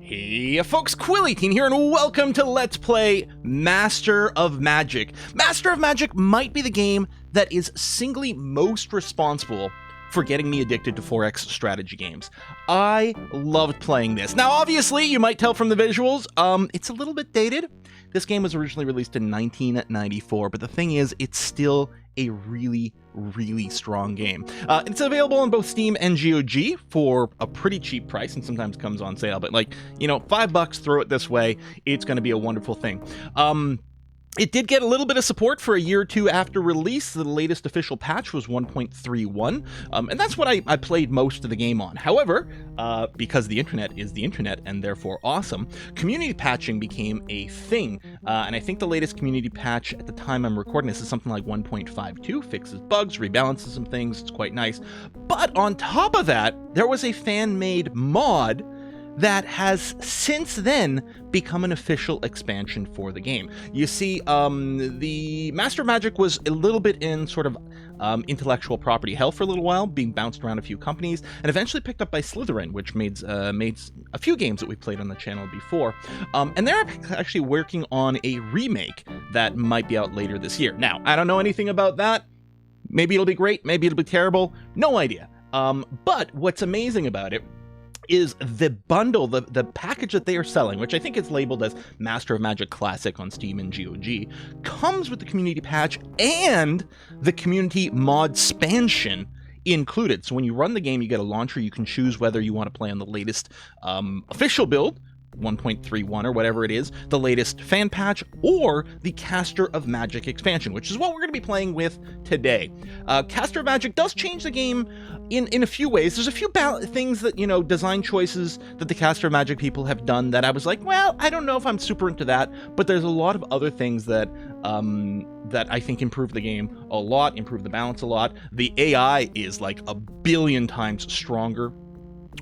Hey folks, Quilly18 here, and welcome to Let's Play Master of Magic. Master of Magic might be the game that is singly most responsible for getting me addicted to 4X strategy games. I loved playing this. Now, obviously, you might tell from the visuals, it's a little bit dated. This game was originally released in 1994, but the thing is, it's still a really strong game. It's available on both Steam and GOG for a pretty cheap price, and sometimes comes on sale, but like, you know, $5, throw it this way, it's going to be a wonderful thing. It did get a little bit of support for a year or two after release. The latest official patch was 1.31, and that's what I played most of the game on. However, because the internet is the internet and therefore awesome, community patching became a thing, and I think the latest community patch at the time I'm recording this is something like 1.52, fixes bugs, rebalances some things, it's quite nice. But on top of that, there was a fan-made mod that has since then become an official expansion for the game. You see, the Master of Magic was a little bit in sort of intellectual property hell for a little while, being bounced around a few companies, and eventually picked up by Slytherin, which made a few games that we played on the channel before. And they're actually working on a remake that might be out later this year. Now, I don't know anything about that. Maybe it'll be great, maybe it'll be terrible, no idea. But what's amazing about it is the bundle, the package that they are selling, which I think is labeled as Master of Magic Classic on Steam and GOG, comes with the community patch and the community mod expansion included. So when you run the game, you get a launcher. You can choose whether you want to play on the latest official build, 1.31 or whatever it is, the latest fan patch, or the Caster of Magic expansion, which is what we're going to be playing with today. Caster of Magic does change the game in a few ways. There's a few things that, you know, design choices that the Caster of Magic people have done that I was like, well, I don't know if I'm super into that, but there's a lot of other things that that I think improve the game a lot, improve the balance a lot. The AI is like a billion times stronger,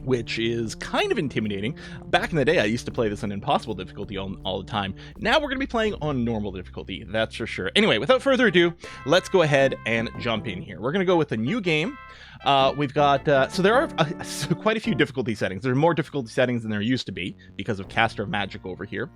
which is kind of intimidating. Back in the day, I used to play this on impossible difficulty all the time. Now we're going to be playing on normal difficulty, that's for sure. Anyway, without further ado, let's go ahead and jump in here. We're going to go with a new game. We've got, so there are quite a few difficulty settings. There are more difficulty settings than there used to be because of Caster of Magic over here.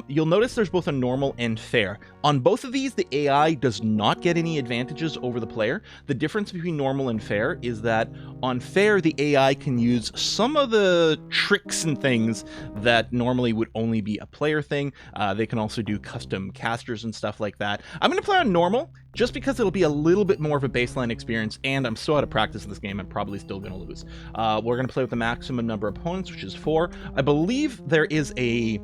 You'll notice there's both a normal and fair. On both of these, the AI does not get any advantages over the player. The difference between normal and fair is that on fair, the AI can use some of the tricks and things that normally would only be a player thing. They can also do custom casters and stuff like that. I'm going to play on normal, just because it'll be a little bit more of a baseline experience, and I'm so out of practice in this game, I'm probably still going to lose. We're going to play with the maximum number of opponents, which is 4. I believe there is a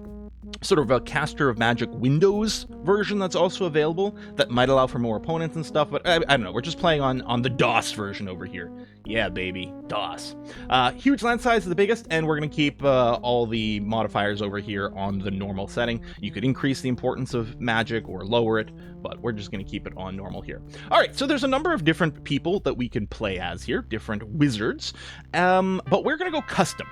sort of a Caster of Magic Windows version that's also available that might allow for more opponents and stuff, but I don't know. We're just playing on the DOS version over here. Yeah, baby, DOS. Huge land size is the biggest, and we're going to keep all the modifiers over here on the normal setting. You could increase the importance of magic or lower it, but we're just going to keep it on normal here. All right, so there's a number of different people that we can play as here, different wizards, but we're going to go custom.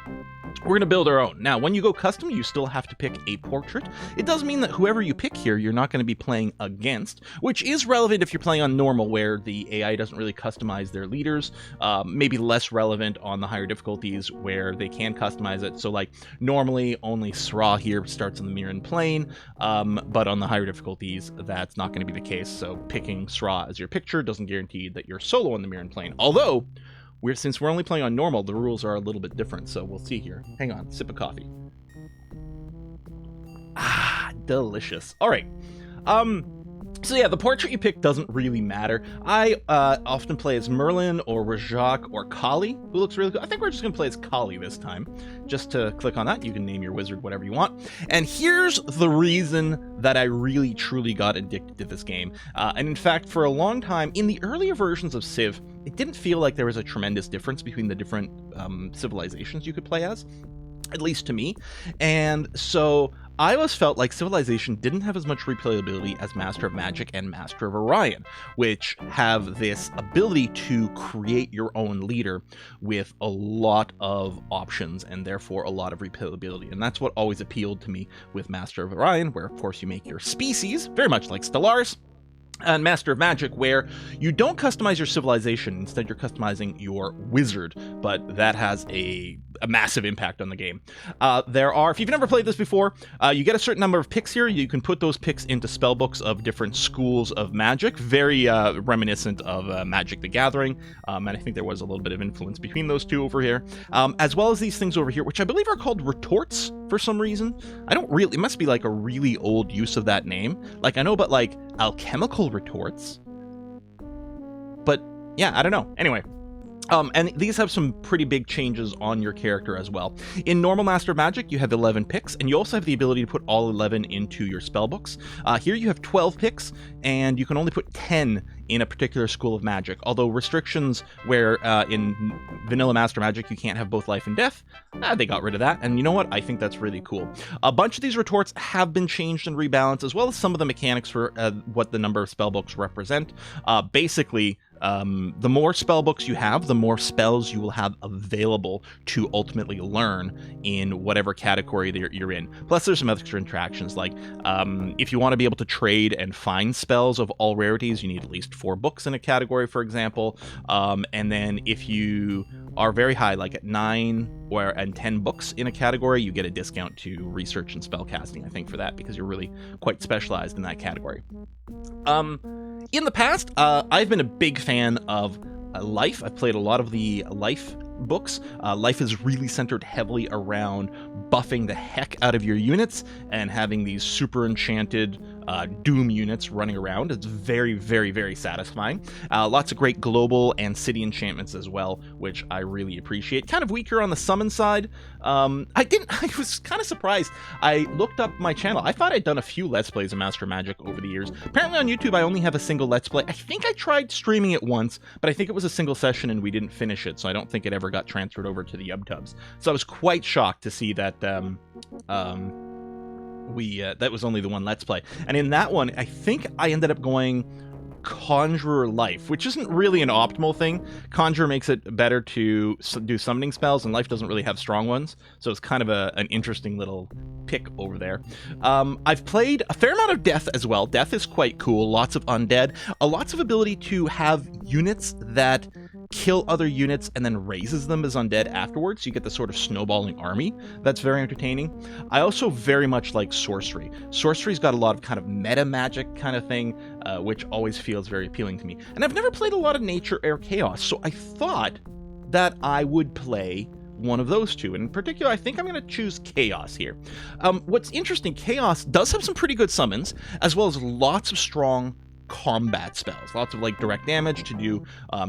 We're going to build our own. Now, when you go custom, you still have to pick a portrait. It does mean that whoever you pick here, you're not going to be playing against, which is relevant if you're playing on normal, where the AI doesn't really customize their leaders. Maybe less relevant on the higher difficulties where they can customize it. So like normally only Sra here starts on the Mirren plane, but on the higher difficulties, that's not going to be the case. So picking Sra as your picture doesn't guarantee that you're solo on the Mirren plane. Although, since we're only playing on normal, the rules are a little bit different, so we'll see here. Hang on, sip of coffee. Ah, delicious. All right. So yeah, the portrait you pick doesn't really matter. I often play as Merlin or Rajak or Kali, who looks really good. I think we're just going to play as Kali this time. Just to click on that, you can name your wizard whatever you want. And here's the reason that I really, truly got addicted to this game. And in fact, for a long time, in the earlier versions of Civ, it didn't feel like there was a tremendous difference between the different civilizations you could play as, at least to me. And so I always felt like Civilization didn't have as much replayability as Master of Magic and Master of Orion, which have this ability to create your own leader with a lot of options and therefore a lot of replayability. And that's what always appealed to me with Master of Orion, where of course you make your species, very much like Stellaris, and Master of Magic, where you don't customize your civilization. Instead, you're customizing your wizard, but that has a massive impact on the game. If you've never played this before, you get a certain number of picks here. You can put those picks into spell books of different schools of magic, very reminiscent of Magic the Gathering, and I think there was a little bit of influence between those two over here, as well as these things over here, which I believe are called retorts for some reason. It must be like a really old use of that name. Like, I know about like alchemical retorts, but yeah, I don't know. Anyway, and these have some pretty big changes on your character as well. In normal Master of Magic, you have 11 picks, and you also have the ability to put all 11 into your spell books. Here you have 12 picks, and you can only put 10 in a particular school of magic, although restrictions where in vanilla Master Magic you can't have both life and death, they got rid of that, and you know what? I think that's really cool. A bunch of these retorts have been changed and rebalanced, as well as some of the mechanics for what the number of spellbooks represent. Basically, the more spell books you have, the more spells you will have available to ultimately learn in whatever category that you're in. Plus, there's some extra interactions, like if you want to be able to trade and find spells of all rarities, you need at least 4 books in a category, for example. And then if you are very high, like at 9 and 10 books in a category, you get a discount to research and spell casting, I think, for that, because you're really quite specialized in that category. In the past, I've been a big fan of Life. I've played a lot of the Life books. Life is really centered heavily around buffing the heck out of your units and having these super enchanted Doom units running around. It's very, very, very satisfying. Lots of great global and city enchantments as well, which I really appreciate. Kind of weaker on the summon side. I was kind of surprised. I looked up my channel. I thought I'd done a few Let's Plays of Master Magic over the years. Apparently on YouTube, I only have a single Let's Play. I think I tried streaming it once, but I think it was a single session and we didn't finish it, so I don't think it ever got transferred over to the UbTubs. So I was quite shocked to see that that was only the one Let's Play. And in that one, I think I ended up going Conjurer Life, which isn't really an optimal thing. Conjurer makes it better to do summoning spells, and Life doesn't really have strong ones, so it's kind of an interesting little pick over there. I've played a fair amount of Death as well. Death is quite cool. Lots of undead, lots of ability to have units that kill other units and then raises them as undead afterwards. You get the sort of snowballing army that's very entertaining. I also very much like sorcery. Sorcery's got a lot of kind of meta magic kind of thing, which always feels very appealing to me. And I've never played a lot of nature or chaos, so I thought that I would play one of those two. In particular, I think I'm going to choose Chaos here. What's interesting, Chaos does have some pretty good summons, as well as lots of strong combat spells, lots of like direct damage to do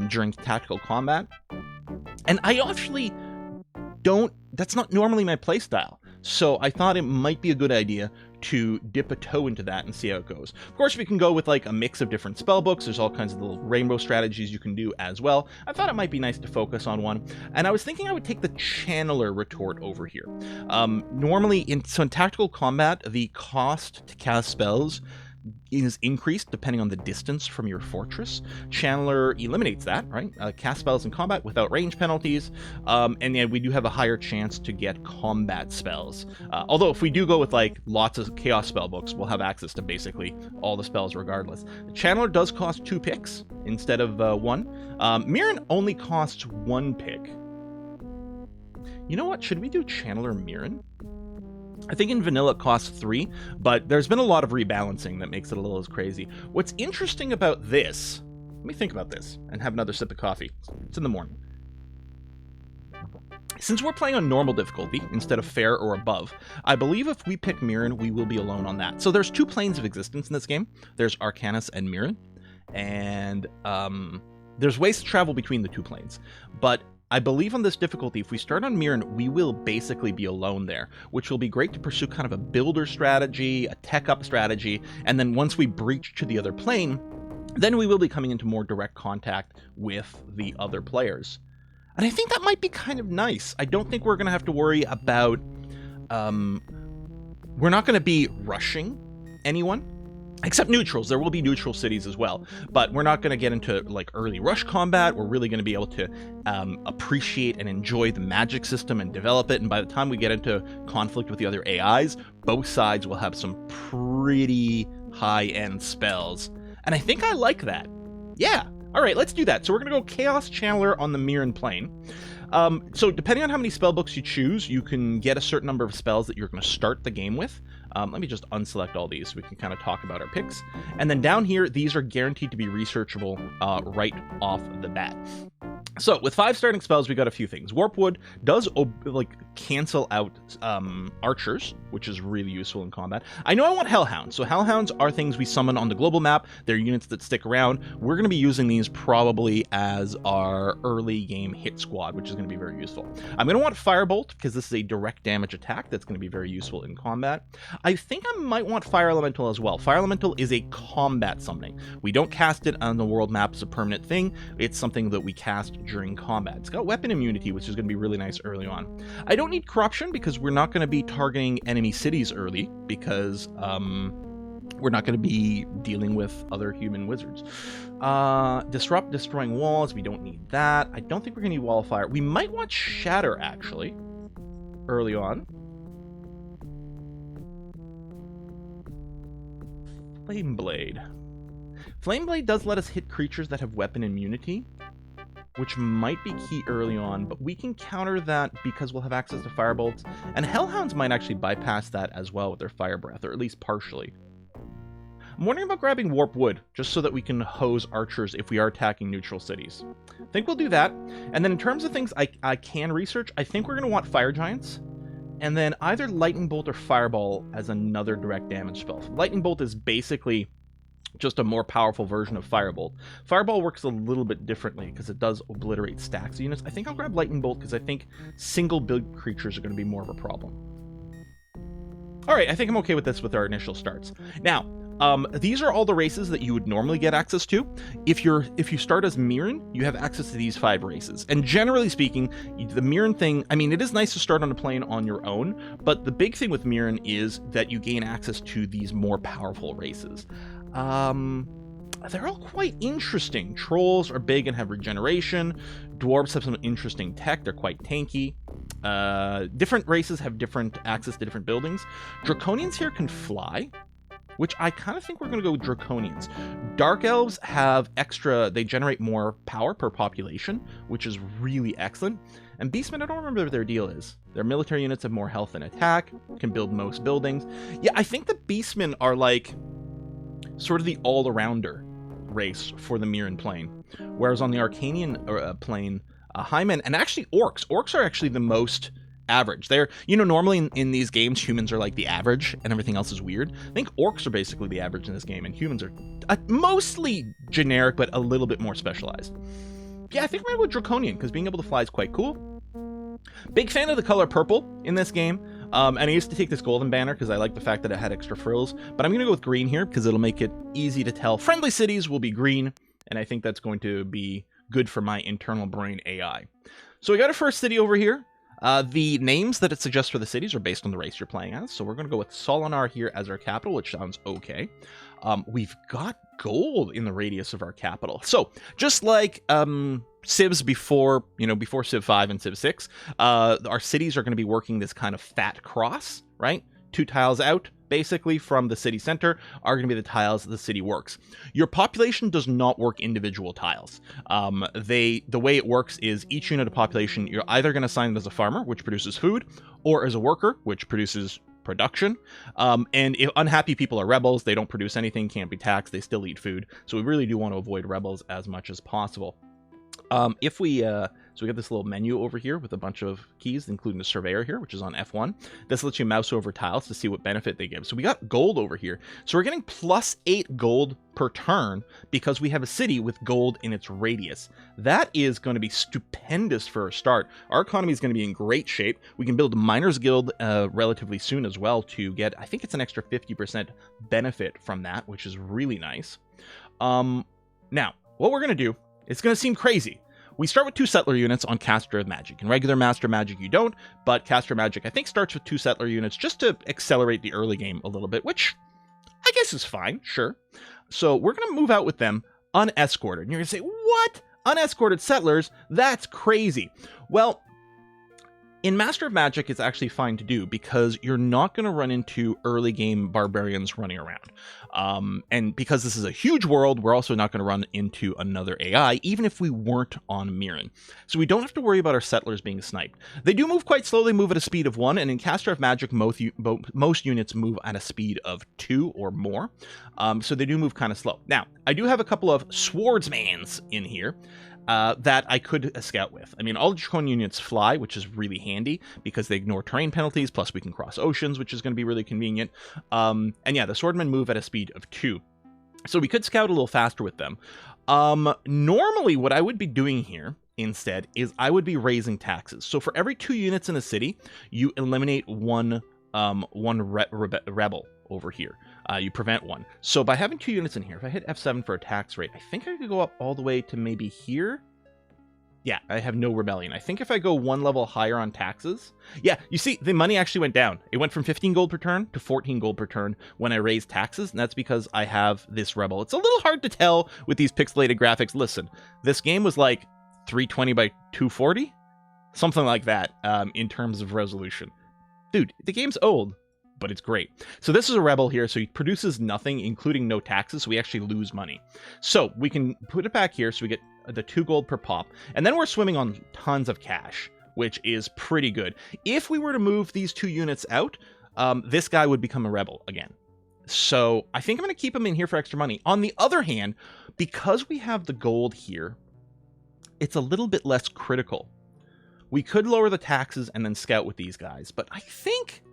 during tactical combat. And I actually that's not normally my playstyle, so I thought it might be a good idea to dip a toe into that and see how it goes. Of course, we can go with like a mix of different spell books. There's all kinds of little rainbow strategies you can do as well. I thought it might be nice to focus on one, and I was thinking I would take the Channeler retort over here. Normally in tactical combat, the cost to cast spells is increased depending on the distance from your fortress. Channeler eliminates that, right? Cast spells in combat without range penalties, and then we do have a higher chance to get combat spells. Although if we do go with like lots of chaos spell books, we'll have access to basically all the spells regardless. The Channeler does cost 2 picks instead of 1. Mirren only costs 1 pick. You know what? Should we do Channeler Mirren? I think in vanilla it costs 3, but there's been a lot of rebalancing that makes it a little crazy. What's interesting about this, let me think about this and have another sip of coffee. It's in the morning. Since we're playing on normal difficulty instead of fair or above, I believe if we pick Mirren, we will be alone on that. So there's 2 planes of existence in this game. There's Arcanus and Mirren, and there's ways to travel between the 2 planes. But I believe on this difficulty, if we start on Mirren, we will basically be alone there, which will be great to pursue kind of a builder strategy, a tech up strategy, and then once we breach to the other plane, then we will be coming into more direct contact with the other players. And I think that might be kind of nice. I don't think we're going to have to worry about, we're not going to be rushing anyone. Except neutrals. There will be neutral cities as well, but we're not going to get into like early rush combat. We're really going to be able to appreciate and enjoy the magic system and develop it. And by the time we get into conflict with the other AIs, both sides will have some pretty high-end spells. And I think I like that. Yeah. All right, let's do that. So we're going to go Chaos Channeler on the Mirren plane. So depending on how many spell books you choose, you can get a certain number of spells that you're going to start the game with. Let me just unselect all these so we can kind of talk about our picks. And then down here, these are guaranteed to be researchable right off the bat. So with 5 starting spells, we got a few things. Warpwood does cancel out archers, which is really useful in combat. I know I want Hellhounds. So Hellhounds are things we summon on the global map. They're units that stick around. We're going to be using these probably as our early game hit squad, which is going to be very useful. I'm going to want Firebolt because this is a direct damage attack that's going to be very useful in combat. I think I might want Fire Elemental as well. Fire Elemental is a combat summoning. We don't cast it on the world map as a permanent thing. It's something that we cast during combat. It's got weapon immunity, which is going to be really nice early on. I don't need Corruption because we're not going to be targeting enemy cities early because we're not going to be dealing with other human wizards. Disrupt, destroying walls. We don't need that. I don't think we're going to need Wall of Fire. We might want Shatter, actually, early on. Flame Blade. Flame Blade does let us hit creatures that have weapon immunity, which might be key early on, but we can counter that because we'll have access to Firebolts, and Hellhounds might actually bypass that as well with their Fire Breath, or at least partially. I'm wondering about grabbing Warp Wood, just so that we can hose archers if we are attacking neutral cities. I think we'll do that, and then in terms of things I can research, I think we're going to want Fire Giants, and then either Lightning Bolt or Fireball as another direct damage spell. Lightning Bolt is basically just a more powerful version of Firebolt. Fireball works a little bit differently because it does obliterate stacks of units. I think I'll grab Lightning Bolt because I think single build creatures are going to be more of a problem. All right, I think I'm okay with this with our initial starts. Now, these are all the races that you would normally get access to. If you start as Mirren, you have access to these 5 races. And generally speaking, the Mirren thing, I mean, it is nice to start on a plane on your own, but the big thing with Mirren is that you gain access to these more powerful races. They're all quite interesting. Trolls are big and have regeneration. Dwarves have some interesting tech. They're quite tanky. Different races have different access to different buildings. Draconians here can fly, which I kind of think we're going to go with Draconians. Dark Elves have extra, they generate more power per population, which is really excellent. And Beastmen, I don't remember what their deal is. Their military units have more health and attack, can build most buildings. Yeah, I think the Beastmen are like sort of the all-arounder race for the Mirren plane. Whereas on the Arcanian plane, Highmen, and actually Orcs are actually the most average. They're, normally in these games, humans are like the average and everything else is weird. I think Orcs are basically the average in this game, and humans are mostly generic, but a little bit more specialized. Yeah, I think we're going to go Draconian, because being able to fly is quite cool. Big fan of the color purple in this game. And I used to take this golden banner because I like the fact that it had extra frills, but I'm going to go with green here because it'll make it easy to tell. Friendly cities will be green, and I think that's going to be good for my internal brain AI. So we got our first city over here. The names that it suggests for the cities are based on the race you're playing as, so we're going to go with Solinar here as our capital, which sounds okay. We've got gold in the radius of our capital. So just like Civs before Civ 5 and Civ 6, our cities are going to be working this kind of fat cross, right? 2 tiles out, basically, from the city center are going to be the tiles the city works. Your population does not work individual tiles. The way it works is each unit of population, you're either going to assign it as a farmer, which produces food, or as a worker, which produces production. And if unhappy people are rebels, they don't produce anything, can't be taxed, they still eat food. So we really do want to avoid rebels as much as possible. So we got this little menu over here with a bunch of keys, including the surveyor here, which is on F1. This lets you mouse over tiles to see what benefit they give. So we got gold over here. So we're getting +8 gold per turn because we have a city with gold in its radius. That is going to be stupendous for a start. Our economy is going to be in great shape. We can build a miners guild relatively soon as well to get, I think it's an extra 50% benefit from that, which is really nice. Now, what we're going to do, it's going to seem crazy. We start with 2 settler units on Caster of Magic. In regular Master Magic, you don't, but Caster of Magic, I think, starts with 2 settler units just to accelerate the early game a little bit, which I guess is fine, sure. So we're going to move out with them unescorted. And you're going to say, what? Unescorted settlers? That's crazy. Well, In Master of Magic, it's actually fine to do because you're not going to run into early game barbarians running around. And because this is a huge world, we're also not going to run into another AI, even if we weren't on Mirren. So we don't have to worry about our settlers being sniped. They do move quite slowly, move at a speed of 1, and in Caster of Magic, most units move at a speed of 2 or more. So they do move kind of slow. Now, I do have a couple of swordsmans in here. That I could scout with. I mean, all Draconian units fly, which is really handy because they ignore terrain penalties, plus we can cross oceans, which is going to be really convenient. And yeah, the swordmen move at a speed of 2. So we could scout a little faster with them. Normally, what I would be doing here instead is I would be raising taxes. So for every 2 units in a city, you eliminate one rebel over here. You prevent 1. So by having 2 units in here, if I hit F7 for a tax rate, I think I could go up all the way to maybe here. Yeah, I have no rebellion. I think if I go 1 level higher on taxes, yeah, you see, the money actually went down. It went from 15 gold per turn to 14 gold per turn when I raised taxes, and that's because I have this rebel. It's a little hard to tell with these pixelated graphics. Listen, this game was like 320 by 240, something like that, in terms of resolution. Dude, the game's old, but it's great. So this is a rebel here, so he produces nothing, including no taxes, so we actually lose money. So we can put it back here, so we get the 2 gold per pop, and then we're swimming on tons of cash, which is pretty good. If we were to move these 2 units out, this guy would become a rebel again. So I think I'm going to keep him in here for extra money. On the other hand, because we have the gold here, it's a little bit less critical. We could lower the taxes and then scout with these guys, but I think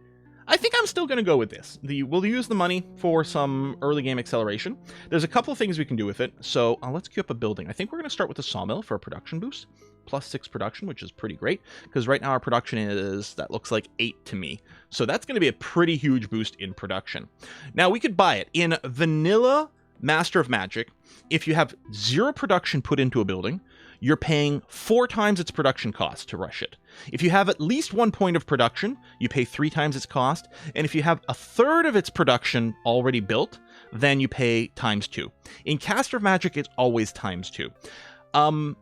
I'm still going to go with this. We'll use the money for some early game acceleration. There's a couple of things we can do with it. So let's queue up a building. I think we're going to start with the sawmill for a production boost. +6 production, which is pretty great. Because right now our production is, that looks like 8 to me. So that's going to be a pretty huge boost in production. Now we could buy it. In vanilla Master of Magic, if you have 0 production put into a building, you're paying 4 times its production cost to rush it. If you have at least 1 point of production, you pay 3 times its cost. And if you have a third of its production already built, then you pay ×2. In Caster of Magic, it's always ×2.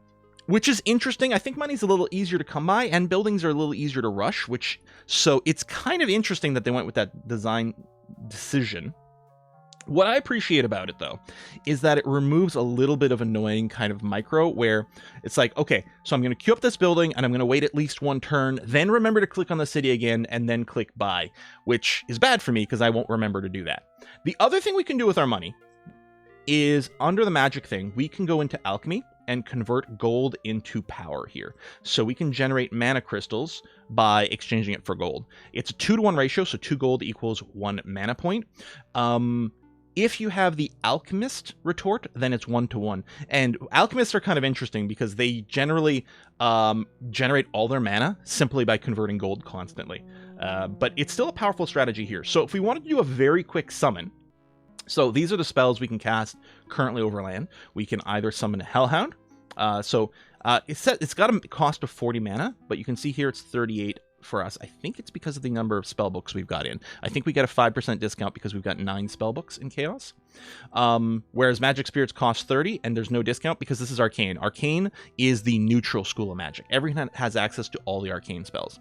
Which is interesting. I think money's a little easier to come by, and buildings are a little easier to rush, so it's kind of interesting that they went with that design decision. What I appreciate about it, though, is that it removes a little bit of annoying kind of micro where it's like, okay, so I'm going to queue up this building and I'm going to wait at least 1 turn, then remember to click on the city again and then click buy, which is bad for me because I won't remember to do that. The other thing we can do with our money is under the magic thing, we can go into alchemy and convert gold into power here. So we can generate mana crystals by exchanging it for gold. It's a 2-to-1 ratio, so 2 gold equals 1 mana point. If you have the Alchemist retort, then it's 1-to-1. And Alchemists are kind of interesting because they generally generate all their mana simply by converting gold constantly. But it's still a powerful strategy here. So if we wanted to do a very quick summon, so these are the spells we can cast currently over land. We can either summon a Hellhound. It's got a cost of 40 mana, but you can see here it's 38 for us. I think it's because of the number of spell books we've got in. I think we get a 5% discount because we've got 9 spell books in Chaos. Whereas Magic Spirits cost 30 and there's no discount because this is Arcane. Arcane is the neutral school of magic. Everyone has access to all the Arcane spells.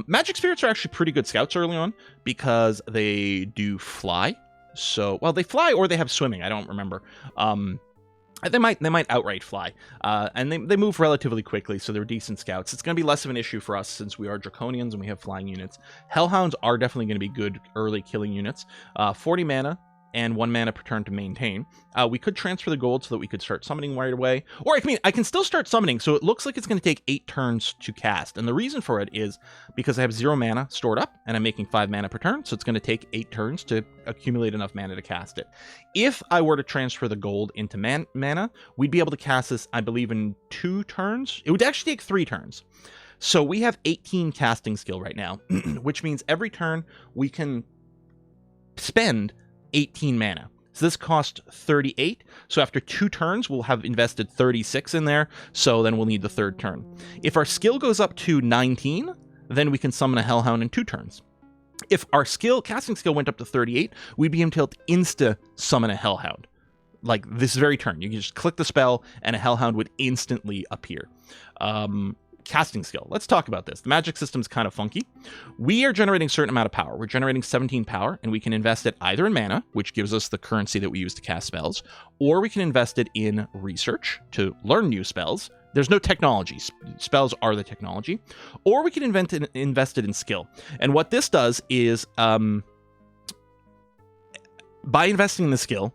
Magic Spirits are actually pretty good scouts early on because they do fly. So, well, they fly or they have swimming. I don't remember. They might outright fly, and they move relatively quickly, so they're decent scouts. It's going to be less of an issue for us since we are Draconians and we have flying units. Hellhounds are definitely going to be good early killing units. 40 mana and 1 mana per turn to maintain. We could transfer the gold so that we could start summoning right away. Or, I can still start summoning, so it looks like it's going to take 8 turns to cast. And the reason for it is because I have 0 mana stored up, and I'm making 5 mana per turn, so it's going to take 8 turns to accumulate enough mana to cast it. If I were to transfer the gold into mana, we'd be able to cast this, I believe, in 2 turns. It would actually take 3 turns. So we have 18 casting skill right now, which means every turn we can spend 18 mana. So this costs 38. So after 2 turns, we'll have invested 36 in there. So then we'll need the 3rd turn. If our skill goes up to 19, then we can summon a Hellhound in 2 turns. If our casting skill went up to 38, we'd be able to insta-summon a Hellhound. Like this very turn. You can just click the spell and a Hellhound would instantly appear. casting skill. Let's talk about this. The magic system's kind of funky. We are generating a certain amount of power. We're generating 17 power, and we can invest it either in mana, which gives us the currency that we use to cast spells, or we can invest it in research to learn new spells. There's no technology. Spells are the technology. Or we can invest it in skill. And what this does is, by investing in the skill,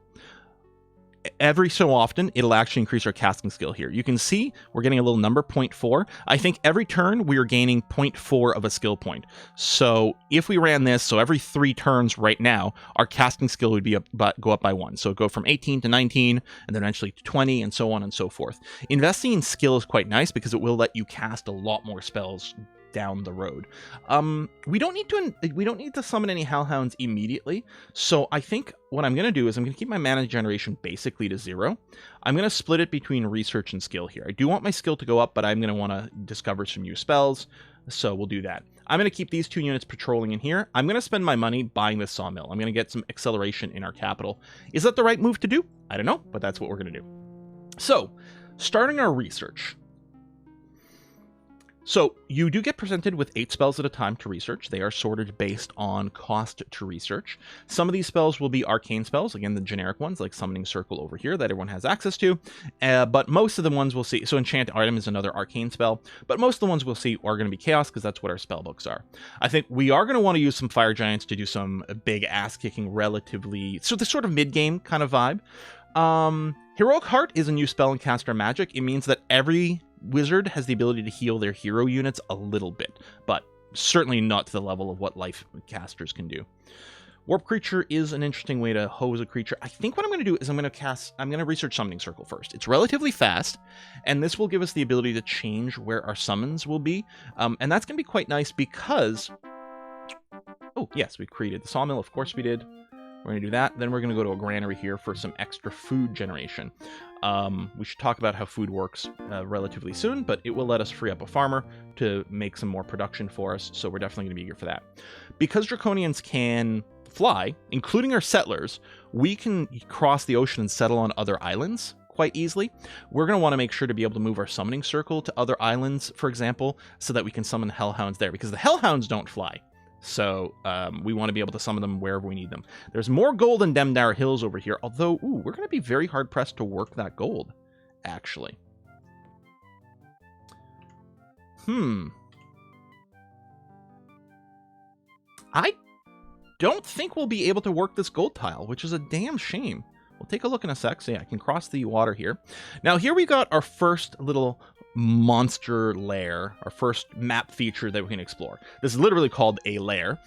every so often, it'll actually increase our casting skill here. You can see we're getting a little number, 0.4. I think every turn we are gaining 0.4 of a skill point. So if we ran this, so every 3 turns right now, our casting skill would be go up by 1. So go from 18 to 19, and then eventually to 20, and so on and so forth. Investing in skill is quite nice because it will let you cast a lot more spells down the road. We don't need to summon any hellhounds immediately, so I think what I'm going to do is I'm going to keep my mana generation basically to 0. I'm going to split it between research and skill here. I do want my skill to go up, but I'm going to want to discover some new spells, so we'll do that. I'm going to keep these 2 units patrolling in here. I'm going to spend my money buying this sawmill. I'm going to get some acceleration in our capital. Is that the right move to do? I don't know, but that's what we're going to do. So, starting our research. So you do get presented with 8 spells at a time to research. They are sorted based on cost to research. Some of these spells will be arcane spells, again, the generic ones like Summoning Circle over here that everyone has access to. But most of the ones we'll see, so Enchant Item is another arcane spell, but most of the ones we'll see are going to be chaos because that's what our spell books are. I think we are going to want to use some Fire Giants to do some big ass-kicking relatively, so the sort of mid-game kind of vibe. Heroic Heart is a new spell in Caster Magic. It means that every wizard has the ability to heal their hero units a little bit, but certainly not to the level of what life casters can do. Warp Creature is an interesting way to hose a creature. I think what I'm going to do is I'm going to research Summoning Circle first. It's relatively fast, and this will give us the ability to change where our summons will be, and that's going to be quite nice because, oh yes, we created the sawmill, of course we did. We're going to do that. Then we're going to go to a granary here for some extra food generation. We should talk about how food works relatively soon, but it will let us free up a farmer to make some more production for us, so we're definitely going to be eager for that. Because Draconians can fly, including our settlers, we can cross the ocean and settle on other islands quite easily. We're going to want to make sure to be able to move our summoning circle to other islands, for example, so that we can summon hellhounds there, because the hellhounds don't fly. So we want to be able to summon them wherever we need them. There's more gold in Demdar Hills over here, although, ooh, we're going to be very hard-pressed to work that gold, actually. I don't think we'll be able to work this gold tile, which is a damn shame. We'll take a look in a sec. So yeah, I can cross the water here. Now here we got our first little monster lair, our first map feature that we can explore. This is literally called a lair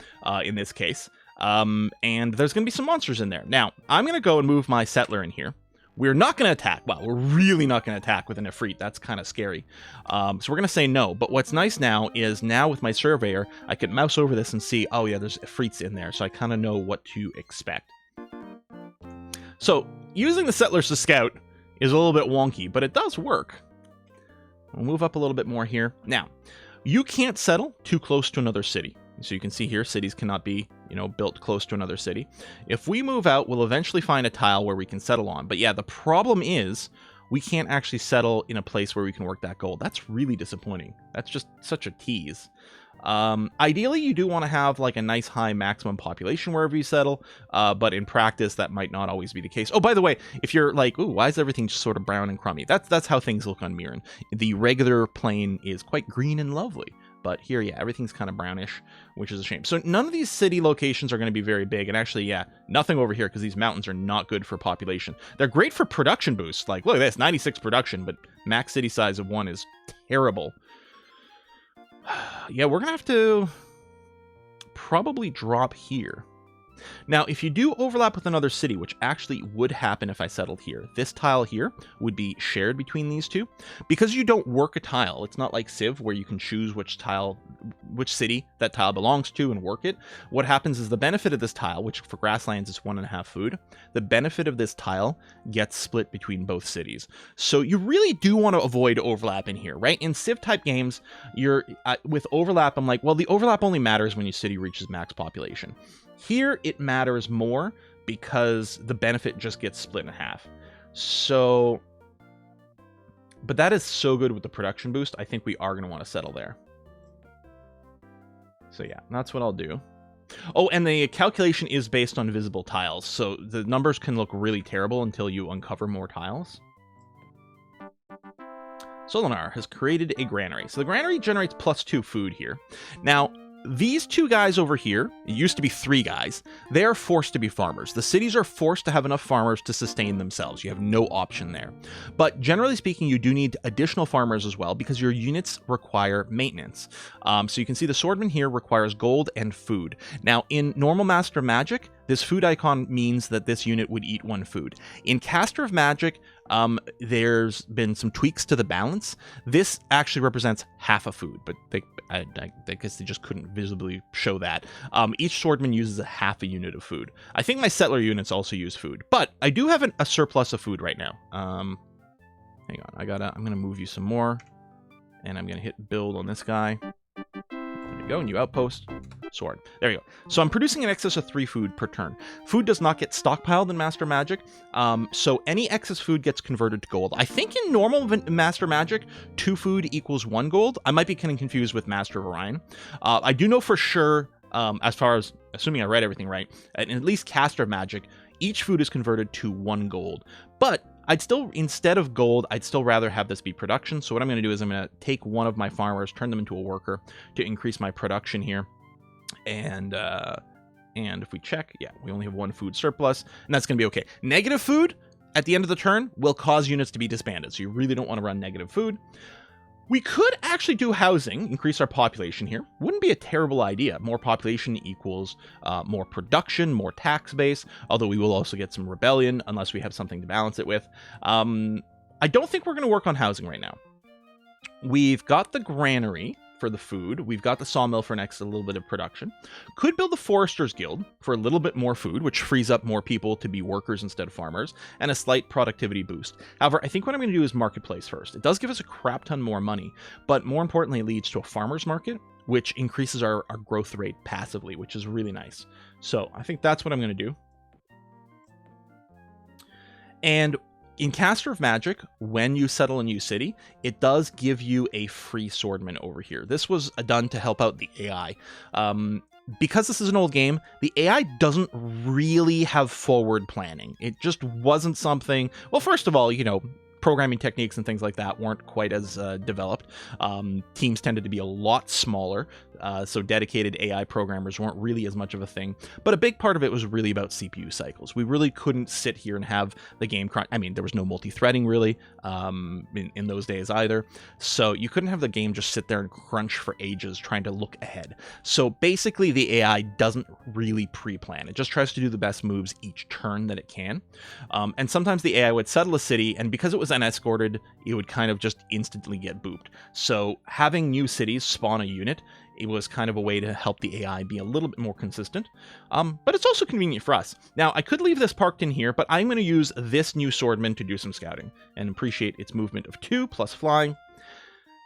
in this case, and there's going to be some monsters in there. Now, I'm going to go and move my settler in here. We're not going to attack. Well, we're really not going to attack with an Ifrit. That's kind of scary. So we're going to say no. But what's nice now is now with my surveyor, I can mouse over this and see, oh yeah, there's Ifrits in there. So I kind of know what to expect. So using the settlers to scout is a little bit wonky, but it does work. We'll move up a little bit more here. Now, you can't settle too close to another city. So you can see here, cities cannot be, built close to another city. If we move out, we'll eventually find a tile where we can settle on. But yeah, the problem is we can't actually settle in a place where we can work that gold. That's really disappointing. That's just such a tease. Ideally, you do want to have like a nice high maximum population wherever you settle, but in practice, that might not always be the case. Oh, by the way, if you're like, ooh, why is everything just sort of brown and crummy? That's how things look on Mirren. The regular plane is quite green and lovely. But here, yeah, everything's kind of brownish, which is a shame. So none of these city locations are going to be very big. And actually, yeah, nothing over here because these mountains are not good for population. They're great for production boosts. Like, look at this, 96 production, but max city size of 1 is terrible. Yeah, we're going to have to probably drop here. Now, if you do overlap with another city, which actually would happen if I settled here, this tile here would be shared between these two. Because you don't work a tile, it's not like Civ where you can choose which city that tile belongs to and work it. What happens is the benefit of this tile, which for grasslands is 1.5 food, the benefit of this tile gets split between both cities. So you really do want to avoid overlap in here, right? In Civ type games, you're with overlap, I'm like, well, the overlap only matters when your city reaches max population. Here, it matters more because the benefit just gets split in half. So But that is so good with the production boost. I think we are going to want to settle there. So yeah, that's what I'll do. Oh, and the calculation is based on visible tiles, so the numbers can look really terrible until you uncover more tiles. Solinar has created a granary. So the granary generates +2 food here. Now, these two guys over here, it used to be 3 guys, they are forced to be farmers. The cities are forced to have enough farmers to sustain themselves. You have no option there. But generally speaking, you do need additional farmers as well because your units require maintenance. So you can see the swordman here requires gold and food. Now, in normal Master of Magic, this food icon means that this unit would eat 1 food. In Caster of Magic, there's been some tweaks to the balance. This actually represents half a food, but I guess they just couldn't visibly show that. Each swordman uses a half a unit of food. I think my settler units also use food, but I do have a surplus of food right now. Hang on, I'm gonna move you some more, and I'm gonna hit build on this guy. There you go, new outpost. Sword. There you go. So I'm producing an excess of 3 food per turn. Food does not get stockpiled in Master Magic, so any excess food gets converted to gold. I think in normal Master Magic, 2 food equals 1 gold. I might be kind of confused with Master of Orion. I do know for sure, as far as, assuming I read everything right, and at least Caster of Magic, each food is converted to 1 gold. But I'd still, instead of gold, I'd still rather have this be production. So what I'm going to do is I'm going to take one of my farmers, turn them into a worker to increase my production here. And if we check, yeah, we only have 1 food surplus, and that's going to be okay. Negative food at the end of the turn will cause units to be disbanded, so you really don't want to run negative food. We could actually do housing, increase our population here. Wouldn't be a terrible idea. More population equals more production, more tax base, although we will also get some rebellion unless we have something to balance it with. I don't think we're going to work on housing right now. We've got the granary for the food. We've got the sawmill for next a little bit of production. Could build the Foresters Guild for a little bit more food, which frees up more people to be workers instead of farmers, and a slight productivity boost. However, I think what I'm going to do is Marketplace first. It does give us a crap ton more money, but more importantly, it leads to a farmer's market, which increases our growth rate passively, which is really nice. So I think that's what I'm going to do. And in Caster of Magic, when you settle a new city, it does give you a free swordman over here. This was done to help out the AI. Because this is an old game, the AI doesn't really have forward planning. It just wasn't something... Well, first of all, you know, programming techniques and things like that weren't quite as developed. Teams tended to be a lot smaller, so dedicated AI programmers weren't really as much of a thing. But a big part of it was really about CPU cycles. We really couldn't sit here and have the game crunch. I mean, there was no multi-threading really in those days either. So you couldn't have the game just sit there and crunch for ages trying to look ahead. So basically the AI doesn't really pre-plan. It just tries to do the best moves each turn that it can. And sometimes the AI would settle a city, and because it was unescorted, it would kind of just instantly get booped. So having new cities spawn a unit, it was kind of a way to help the AI be a little bit more consistent. But it's also convenient for us. Now, I could leave this parked in here, but I'm going to use this new swordman to do some scouting and appreciate its movement of 2 plus flying.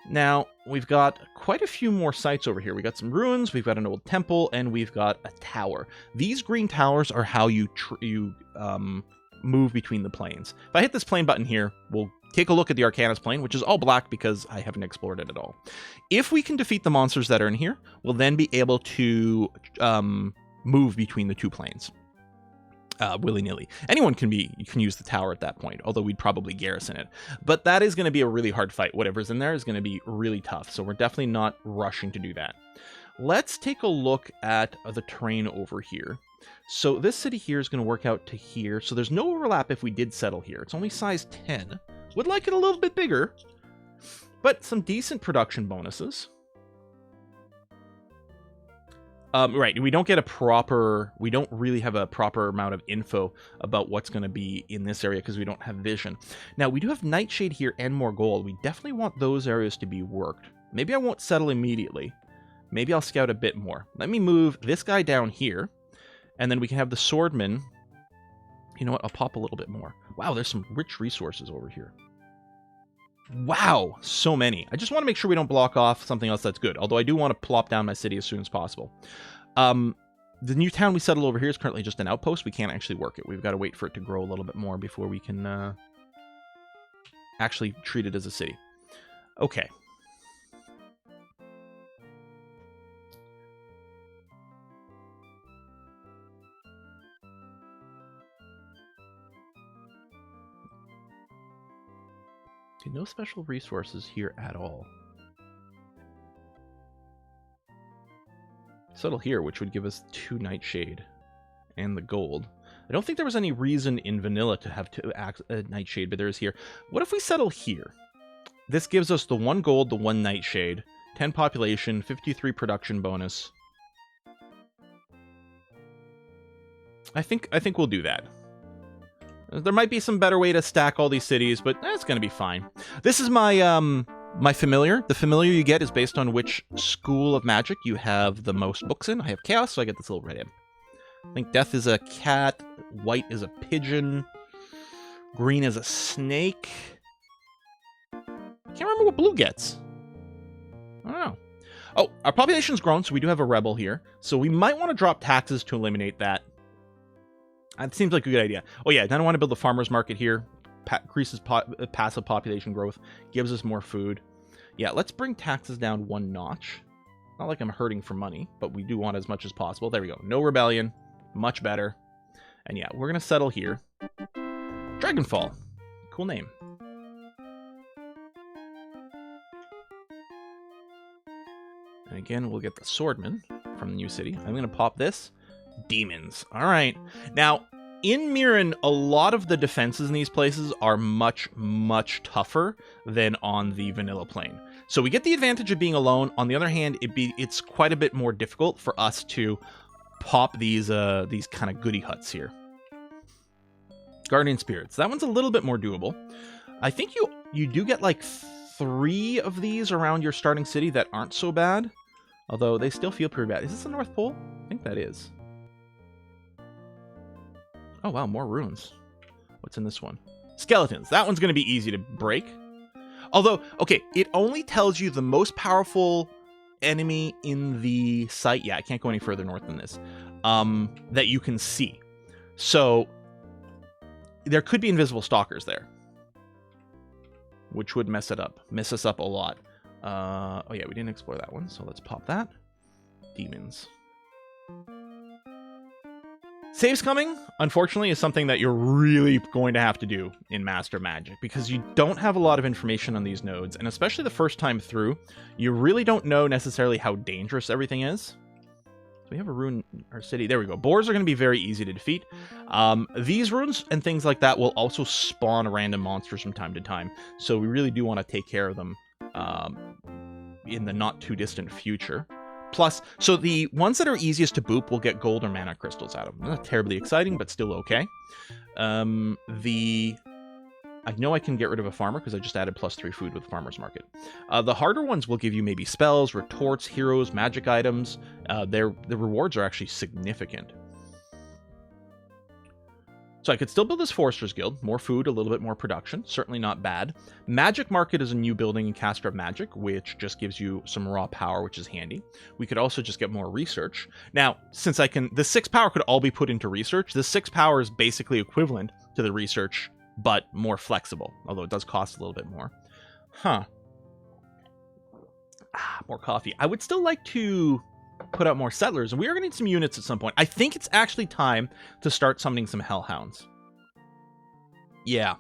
Now, we've got quite a few more sites over here. We got some ruins, we've got an old temple, and we've got a tower. These green towers are how you move between the planes. If I hit this plane button here, we'll take a look at the Arcanus plane, which is all black because I haven't explored it at all. If we can defeat the monsters that are in here, we'll then be able to move between the 2 planes willy-nilly. Anyone can use the tower at that point, although we'd probably garrison it. But that is going to be a really hard fight. Whatever's in there is going to be really tough, so we're definitely not rushing to do that. Let's take a look at the terrain over here. So this city here is going to work out to here. So there's no overlap if we did settle here. It's only size 10. Would like it a little bit bigger, but some decent production bonuses. Right, we don't really have a proper amount of info about what's going to be in this area because we don't have vision. Now, we do have Nightshade here and more gold. We definitely want those areas to be worked. Maybe I won't settle immediately. Maybe I'll scout a bit more. Let me move this guy down here, and then we can have the swordman. You know what? I'll pop a little bit more. Wow, there's some rich resources over here. Wow, so many. I just want to make sure we don't block off something else that's good, although I do want to plop down my city as soon as possible. The new town we settled over here is currently just an outpost. We can't actually work it. We've got to wait for it to grow a little bit more before we can actually treat it as a city. Okay. Okay, no special resources here at all. Settle here, which would give us 2 Nightshade and the gold. I don't think there was any reason in vanilla to have Nightshade, but there is here. What if we settle here? This gives us the 1 gold, the 1 Nightshade, 10 population, 53 production bonus. I think we'll do that. There might be some better way to stack all these cities, but that's going to be fine. This is my my familiar. The familiar you get is based on which school of magic you have the most books in. I have chaos, so I get this little red imp. I think death is a cat, white is a pigeon, green is a snake. I can't remember what blue gets. I don't know. Oh, our population's grown, so we do have a rebel here. So we might want to drop taxes to eliminate that. It seems like a good idea. Oh yeah, then I want to build the farmer's market here. Increases passive population growth, gives us more food. Yeah, let's bring taxes down 1 notch. Not like I'm hurting for money, but we do want as much as possible. There we go. No rebellion. Much better. And yeah, we're going to settle here. Dragonfall. Cool name. And again, we'll get the swordman from the new city. I'm going to pop this. Demons. All right. Now, in Mirren, a lot of the defenses in these places are much, much tougher than on the vanilla plane. So we get the advantage of being alone. On the other hand, it's quite a bit more difficult for us to pop these kind of goody huts here. Guardian Spirits. That one's a little bit more doable. I think you do get like 3 of these around your starting city that aren't so bad. Although they still feel pretty bad. Is this the North Pole? I think that is. Oh, wow, more runes. What's in this one? Skeletons. That one's going to be easy to break. Although, okay, it only tells you the most powerful enemy in the site. Yeah, I can't go any further north than this. That you can see. So, there could be invisible stalkers there. Which would mess us up a lot. Oh yeah, we didn't explore that one, so let's pop that. Demons. Saves coming, unfortunately, is something that you're really going to have to do in Master of Magic, because you don't have a lot of information on these nodes, and especially the first time through, you really don't know necessarily how dangerous everything is. So we have a rune in our city. There we go. Boars are going to be very easy to defeat. These runes and things like that will also spawn random monsters from time to time, so we really do want to take care of them in the not too distant future. Plus, so the ones that are easiest to boop will get gold or mana crystals out of them. Not terribly exciting, but still okay. I know I can get rid of a farmer because I just added +3 food with Farmer's Market. The harder ones will give you maybe spells, retorts, heroes, magic items. The rewards are actually significant. So I could still build this Forester's Guild. More food, a little bit more production. Certainly not bad. Magic Market is a new building in Caster of Magic, which just gives you some raw power, which is handy. We could also just get more research. Now, since the 6 power could all be put into research, the 6 power is basically equivalent to the research, but more flexible, although it does cost a little bit more. Huh. More coffee. I would still like to put out more settlers, and we are going to need some units at some point. I think it's actually time to start summoning some hellhounds. Yeah.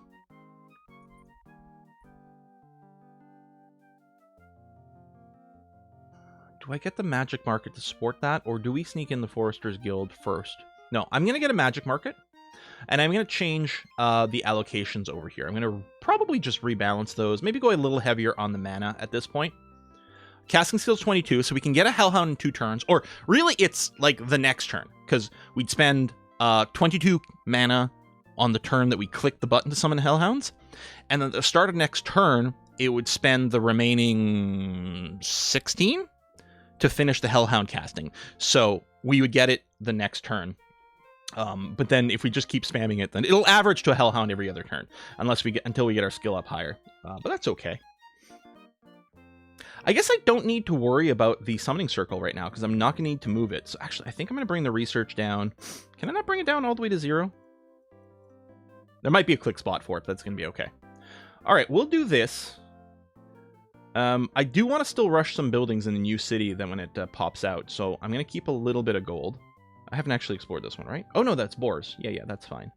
Do I get the magic market to support that, or do we sneak in the Forester's Guild first? No, I'm going to get a magic market, and I'm going to change the allocations over here. I'm going to probably just rebalance those, maybe go a little heavier on the mana at this point. Casting skill's 22, so we can get a Hellhound in 2 turns. Or, really, it's, like, the next turn. Because we'd spend 22 mana on the turn that we click the button to summon Hellhounds. And then at the start of next turn, it would spend the remaining 16 to finish the Hellhound casting. So, we would get it the next turn. But then, if we just keep spamming it, then it'll average to a Hellhound every other turn. Until we get our skill up higher. But that's okay. I guess I don't need to worry about the summoning circle right now, because I'm not going to need to move it. So actually, I think I'm going to bring the research down. Can I not bring it down all the way to 0? There might be a click spot for it, but that's going to be okay. All right, we'll do this. I do want to still rush some buildings in the new city then when it pops out, so I'm going to keep a little bit of gold. I haven't actually explored this one, right? Oh, no, that's boars. Yeah, that's fine.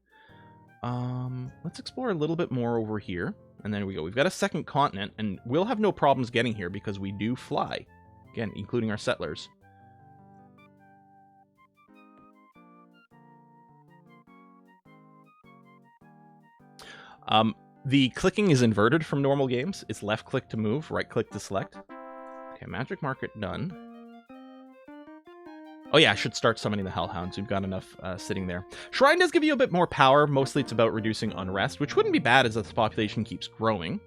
Let's explore a little bit more over here, and there we go. We've got a second continent, and we'll have no problems getting here because we do fly. Again, including our settlers. The clicking is inverted from normal games. It's left click to move, right click to select. Okay, magic market done. Oh yeah, I should start summoning the Hellhounds. We've got enough sitting there. Shrine does give you a bit more power. Mostly it's about reducing unrest, which wouldn't be bad as the population keeps growing.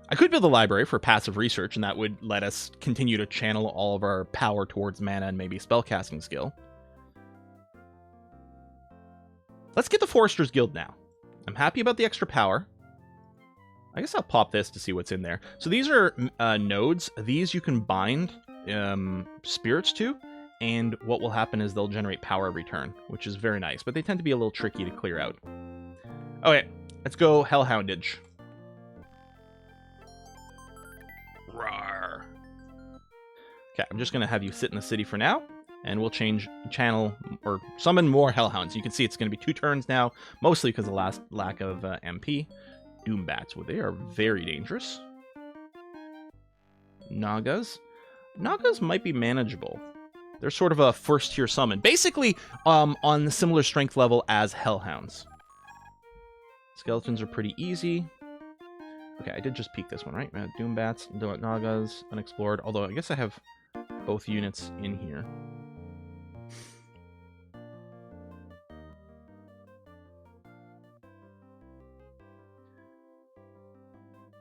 I could build a library for passive research, and that would let us continue to channel all of our power towards mana and maybe spellcasting skill. Let's get the Forester's Guild now. I'm happy about the extra power. I guess I'll pop this to see what's in there. So these are nodes. These you can bind spirits to, and what will happen is they'll generate power every turn, which is very nice, but they tend to be a little tricky to clear out. Okay, let's go Hellhoundage. Rawr. Okay, I'm just going to have you sit in the city for now, and we'll channel or summon more Hellhounds. You can see it's going to be 2 turns now, mostly because of the lack of MP. Doombats, well, they are very dangerous. Nagas. Nagas might be manageable. They're sort of a first-tier summon. Basically, on the similar strength level as Hellhounds. Skeletons are pretty easy. Okay, I did just peek this one, right? Doombats, Nagas, unexplored. Although, I guess I have both units in here.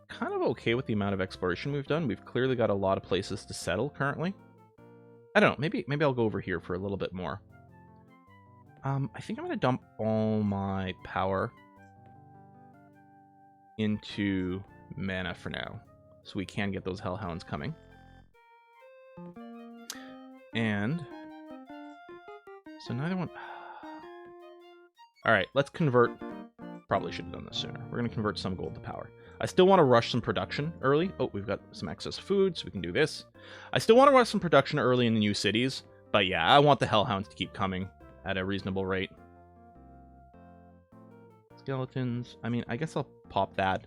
Kind of okay with the amount of exploration we've done. We've clearly got a lot of places to settle currently. I don't know. Maybe I'll go over here for a little bit more. I think I'm going to dump all my power into mana for now, so we can get those Hellhounds coming. And so neither one. All right, let's convert. Probably should have done this sooner. We're going to convert some gold to power. I still want to rush some production early. Oh, we've got some excess food, so we can do this. I still want to rush some production early in the new cities, but yeah, I want the Hellhounds to keep coming at a reasonable rate. Skeletons. I mean, I guess I'll pop that.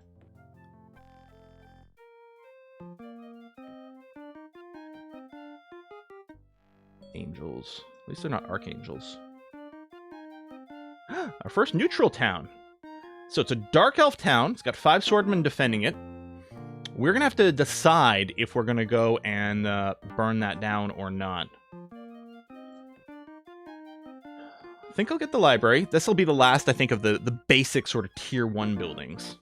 Angels. At least they're not archangels. Our first neutral town. So it's a Dark Elf town. It's got 5 swordmen defending it. We're going to have to decide if we're going to go and burn that down or not. I think I'll get the library. This will be the last, I think, of the basic sort of tier 1 buildings.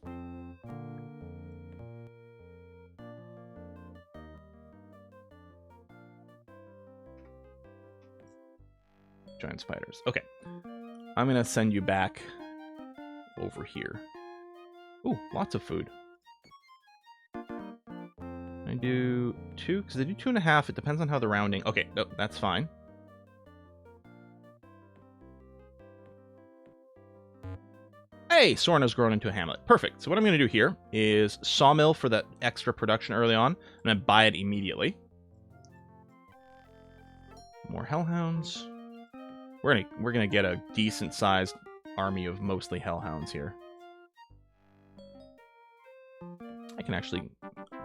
Giant spiders. Okay. I'm going to send you back over here. Ooh, lots of food. I do 2, because I do 2.5. It depends on how the rounding. Okay, no, that's fine. Hey, Sorna's grown into a hamlet. Perfect. So what I'm going to do here is sawmill for that extra production early on, and then buy it immediately. More Hellhounds. We're gonna get a decent sized army of mostly Hellhounds here. I can actually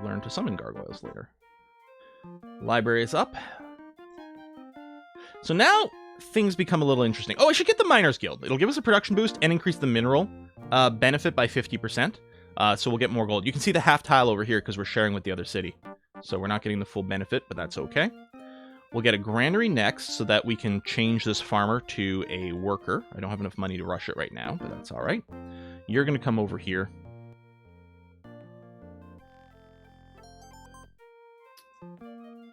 learn to summon gargoyles later. Library is up. So now things become a little interesting. Oh, I should get the Miners Guild. It'll give us a production boost and increase the mineral benefit by 50%. So we'll get more gold. You can see the half tile over here because we're sharing with the other city. So we're not getting the full benefit, but that's okay. We'll get a granary next so that we can change this farmer to a worker. I don't have enough money to rush it right now, but that's all right. You're going to come over here.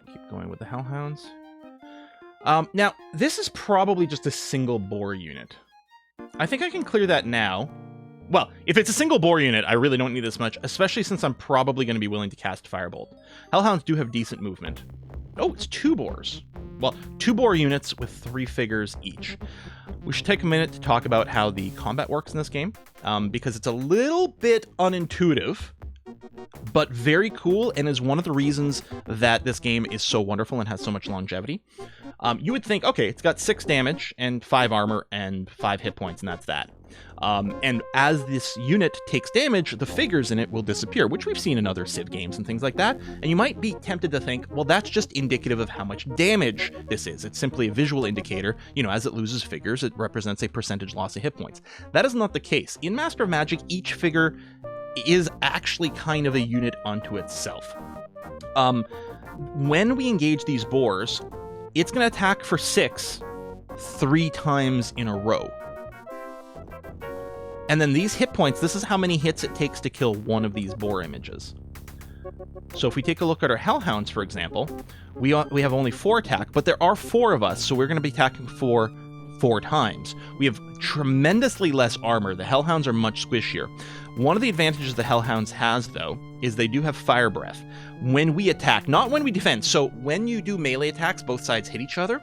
Keep going with the Hellhounds. Now, this is probably just a single bore unit. I think I can clear that now. Well, if it's a single bore unit, I really don't need this much, especially since I'm probably going to be willing to cast Firebolt. Hellhounds do have decent movement. Oh, it's 2 boars. Well, 2 boar units with 3 figures each. we should take a minute to talk about how the combat works in this game, because it's a little bit unintuitive, but very cool, and is one of the reasons that this game is so wonderful and has so much longevity. You would think, okay, it's got 6 damage and 5 armor and 5 hit points, and that's that. And as this unit takes damage, the figures in it will disappear, which we've seen in other Civ games and things like that. And you might be tempted to think, well, that's just indicative of how much damage this is. It's simply a visual indicator. You know, as it loses figures, it represents a percentage loss of hit points. That is not the case. In Master of Magic, each figure is actually kind of a unit unto itself. When we engage these boars, it's going to attack for 6 3 times in a row. And then these hit points, this is how many hits it takes to kill one of these boar images. So if we take a look at our Hellhounds, for example, we have only 4 attack, but there are 4 of us, so we're going to be attacking for 4 times. We have tremendously less armor. The Hellhounds are much squishier. One of the advantages the Hellhounds has, though, is they do have Fire Breath. When we attack, not when we defend. So when you do melee attacks, both sides hit each other,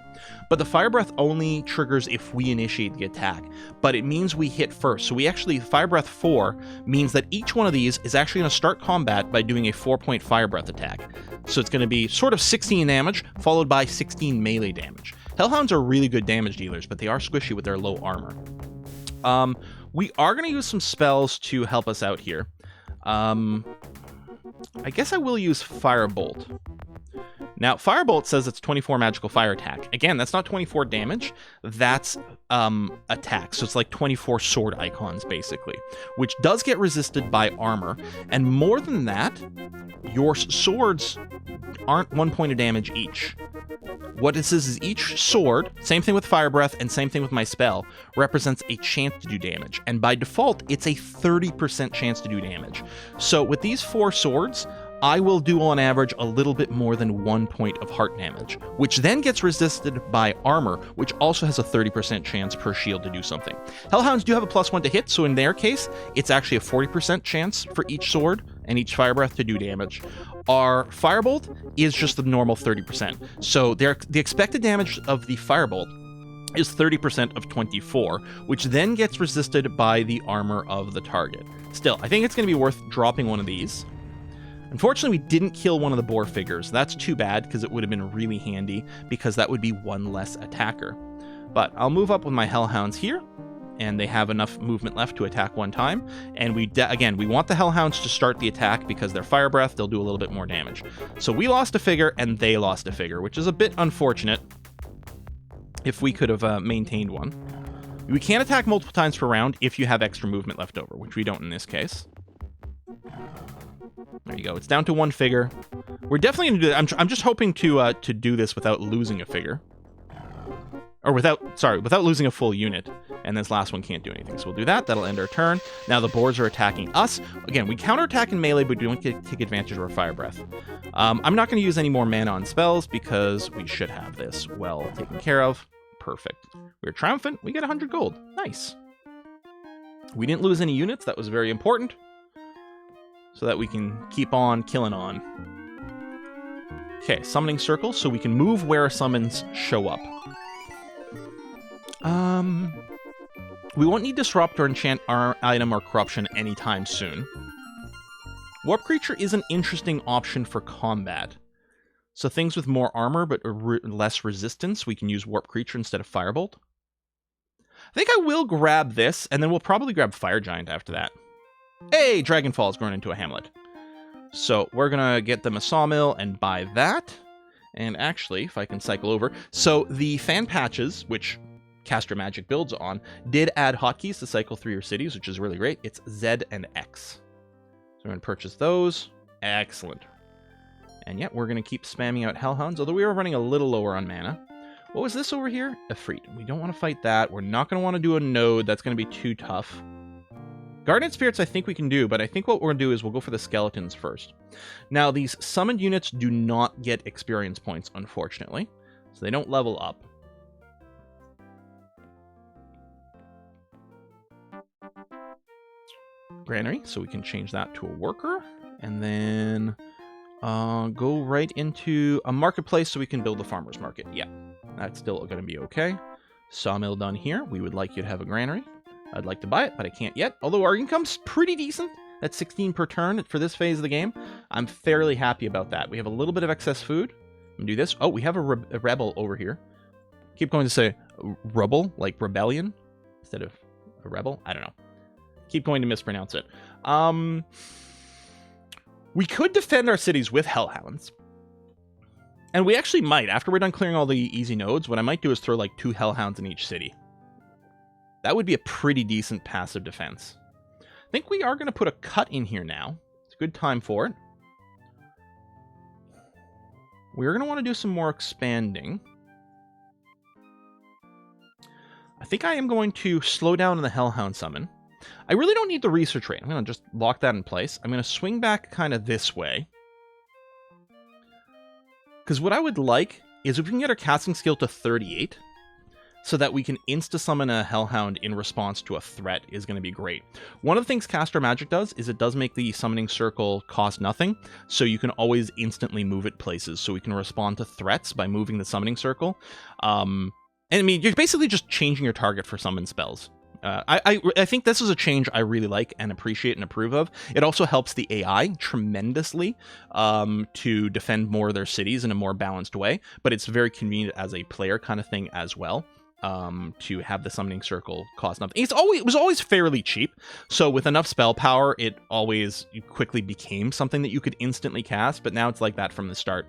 but the Fire Breath only triggers if we initiate the attack. But it means we hit first. So we actually, Fire Breath 4 means that each one of these is actually going to start combat by doing a 4-point Fire Breath attack. So it's going to be sort of 16 damage, followed by 16 melee damage. Hellhounds are really good damage dealers, but they are squishy with their low armor. We are going to use some spells to help us out here. I guess I will use Firebolt. Now, Firebolt says it's 24 magical fire attack. Again, that's not 24 damage, that's attack. So it's like 24 sword icons, basically, which does get resisted by armor. And more than that, your swords aren't 1 point of damage each. What this is each sword, same thing with Fire Breath and same thing with my spell, represents a chance to do damage. And by default, it's a 30% chance to do damage. So with these 4 swords, I will do on average a little bit more than 1 point of heart damage, which then gets resisted by armor, which also has a 30% chance per shield to do something. Hellhounds do have a +1 to hit, so in their case, it's actually a 40% chance for each sword and each Fire Breath to do damage. Our Firebolt is just the normal 30%. So the expected damage of the Firebolt is 30% of 24, which then gets resisted by the armor of the target. Still, I think it's going to be worth dropping one of these. Unfortunately, we didn't kill one of the boar figures. That's too bad, because it would have been really handy, because that would be 1 less attacker. But I'll move up with my Hellhounds here, and they have enough movement left to attack 1 time. And again, we want the Hellhounds to start the attack, because they're Fire Breath, they'll do a little bit more damage. So we lost a figure, and they lost a figure, which is a bit unfortunate. If we could have maintained one. We can attack multiple times per round if you have extra movement left over, which we don't in this case. There you go. It's down to 1 figure. We're definitely going to do that. I'm just hoping to do this without losing a figure. Or without losing a full unit. And this last one can't do anything. So we'll do that. That'll end our turn. Now the boars are attacking us. Again, we counterattack in melee, but we don't take advantage of our Fire Breath. I'm not going to use any more mana on spells because we should have this well taken care of. Perfect. We're triumphant. We get 100 gold. Nice. We didn't lose any units. That was very important. So that we can keep on killing on. Okay, summoning circle, so we can move where summons show up. We won't need Disrupt or Enchant our item or Corruption anytime soon. Warp Creature is an interesting option for combat. So things with more armor but less resistance, we can use Warp Creature instead of Firebolt. I think I will grab this, and then we'll probably grab Fire Giant after that. Hey, Dragonfall's grown into a hamlet. So we're going to get them a sawmill and buy that. And actually, if I can cycle over. So the fan patches, which Caster Magic builds on, did add hotkeys to cycle through your cities, which is really great. It's Z and X. So we're going to purchase those. Excellent. And yeah, we're going to keep spamming out Hellhounds, although we are running a little lower on mana. What was this over here? Efreet. We don't want to fight that. We're not going to want to do a node. That's going to be too tough. Guardian Spirits I think we can do, but I think what we're going to do is we'll go for the Skeletons first. Now, these summoned units do not get experience points, unfortunately, so they don't level up. Granary, so we can change that to a worker, and then go right into a marketplace so we can build the farmer's market. Yeah, that's still going to be okay. Sawmill done here. We would like you to have a granary. I'd like to buy it, but I can't yet. Although our income's pretty decent. That's 16 per turn for this phase of the game. I'm fairly happy about that. We have a little bit of excess food. I'm gonna do this. Oh, we have a rebel over here. Keep going to say rubble, like rebellion, instead of a rebel. I don't know. Keep going to mispronounce it. We could defend our cities with hellhounds. And we actually might. After we're done clearing all the easy nodes, what I might do is throw like 2 hellhounds in each city. That would be a pretty decent passive defense. I think we are going to put a cut in here now. It's a good time for it. We're going to want to do some more expanding. I think I am going to slow down on the hellhound summon. I really don't need the research rate. I'm going to just lock that in place. I'm going to swing back kind of this way. Because what I would like is if we can get our casting skill to 38, so that we can insta-summon a hellhound in response to a threat is going to be great. One of the things Caster Magic does is it does make the summoning circle cost nothing, so you can always instantly move it places, so we can respond to threats by moving the summoning circle. And I mean, you're basically just changing your target for summon spells. I think this is a change I really like and appreciate and approve of. It also helps the AI tremendously to defend more of their cities in a more balanced way, but it's very convenient as a player kind of thing as well, to have the summoning circle cost nothing. It was always fairly cheap, so with enough spell power, it always quickly became something that you could instantly cast, but now it's like that from the start.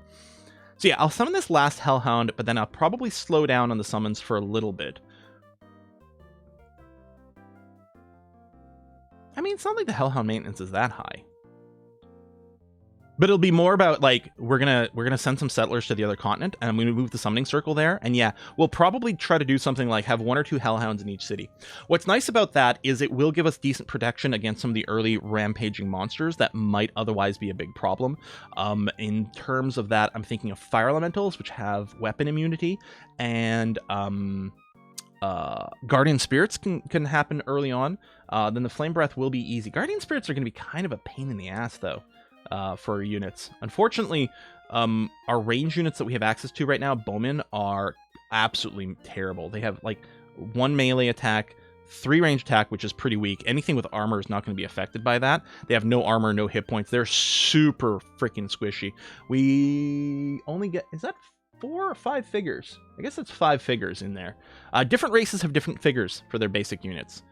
So yeah, I'll summon this last hellhound, but then I'll probably slow down on the summons for a little bit. I mean, it's not like the hellhound maintenance is that high. But it'll be more about, like, we're gonna send some settlers to the other continent, and I'm gonna move the summoning circle there, and yeah, we'll probably try to do something like have 1 or 2 hellhounds in each city. What's nice about that is it will give us decent protection against some of the early rampaging monsters that might otherwise be a big problem. In terms of that, I'm thinking of fire elementals, which have weapon immunity, and guardian spirits can happen early on. Then the flame breath will be easy. Guardian spirits are going to be kind of a pain in the ass, though, for our units. Unfortunately, our range units that we have access to right now, bowmen, are absolutely terrible. They have like 1 melee attack, 3 range attack, which is pretty weak. Anything with armor is not going to be affected by that. They have no armor, no hit points. They're super freaking squishy. We only get, is that 4 or 5 figures? I guess it's 5 figures in there. Different races have different figures for their basic units.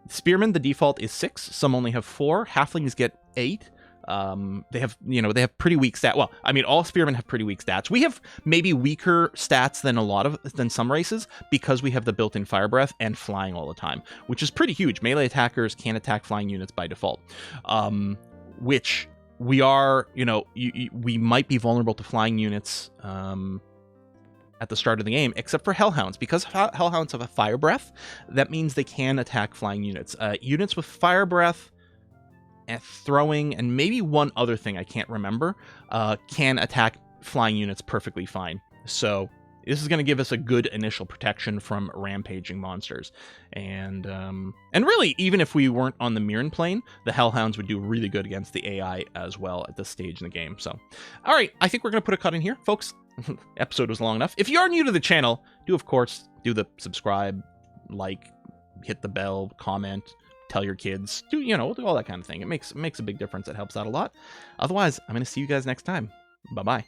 Spearmen, the default is 6. Some only have 4. Halflings get 8. They have pretty weak stats. Well, I mean, all spearmen have pretty weak stats. We have maybe weaker stats than some races because we have the built-in fire breath and flying all the time, which is pretty huge. Melee attackers can attack flying units by default, which we are, we might be vulnerable to flying units at the start of the game, except for hellhounds. Because hellhounds have a fire breath, that means they can attack flying units. Units with fire breath and throwing, and maybe one other thing I can't remember, can attack flying units perfectly fine. So this is going to give us a good initial protection from rampaging monsters. And really, even if we weren't on the Mirren plane, the hellhounds would do really good against the AI as well at this stage in the game. So, all right, I think we're going to put a cut in here, folks. Episode was long enough. If you are new to the channel, of course do the subscribe, like, hit the bell, comment, tell your kids, do all that kind of thing. It makes a big difference. It helps out a lot. Otherwise, I'm going to see you guys next time. Bye-bye.